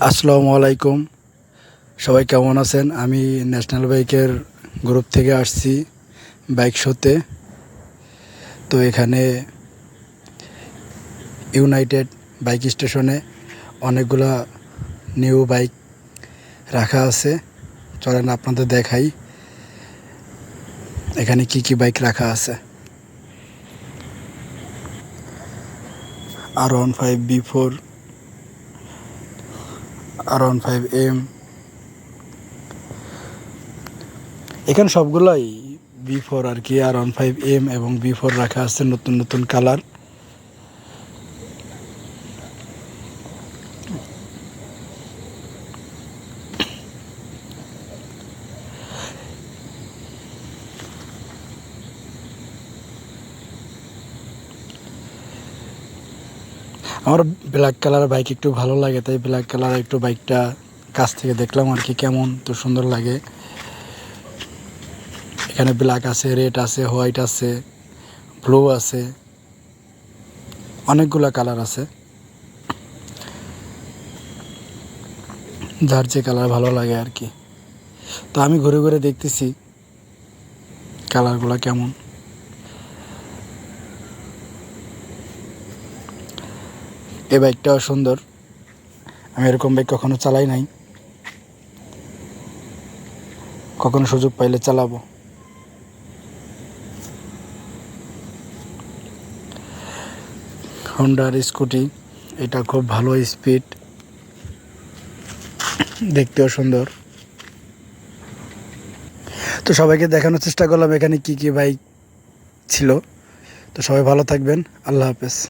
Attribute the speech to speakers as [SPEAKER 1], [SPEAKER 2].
[SPEAKER 1] আসসালামু আলাইকুম। সবাই কেমন আছেন? আমি ন্যাশনাল বাইকের গ্রুপ থেকে আসছি বাইক শোতে। তো এখানে ইউনাইটেড বাইক স্টেশনে অনেকগুলা নিউ বাইক রাখা আছে। চলেন আপনাদের দেখাই এখানে কি কি বাইক রাখা আছে। R15B4, R15M, এখানে সবগুলাই B4 আর কি। R15M এবং B4 রাখা আছে, নতুন নতুন কালার। আমার ব্ল্যাক কালার বাইক একটু ভালো লাগে, তাই ব্ল্যাক কালার একটু বাইকটা কাছ থেকে দেখলাম আর কি, কেমন তো সুন্দর লাগে। এখানে ব্ল্যাক আছে, রেড আছে, হোয়াইট আছে, ব্লু আছে, অনেকগুলা কালার আছে। যার যে কালার ভালো লাগে আর কি। তো আমি ঘুরে ঘুরে দেখতেছি কালারগুলো কেমন। এই বাইকটাও সুন্দর, আমি এরকম বাইক কখনো চালাই নাই, কখনো সুযোগ পাইলে চালাবো। হন্ডার স্কুটি, এটা খুব ভালো স্পিড, দেখতেও সুন্দর। তো সবাইকে দেখানোর চেষ্টা করলাম এখানে কি কি বাইক ছিল। তো সবাই ভালো থাকবেন, আল্লাহ হাফেজ।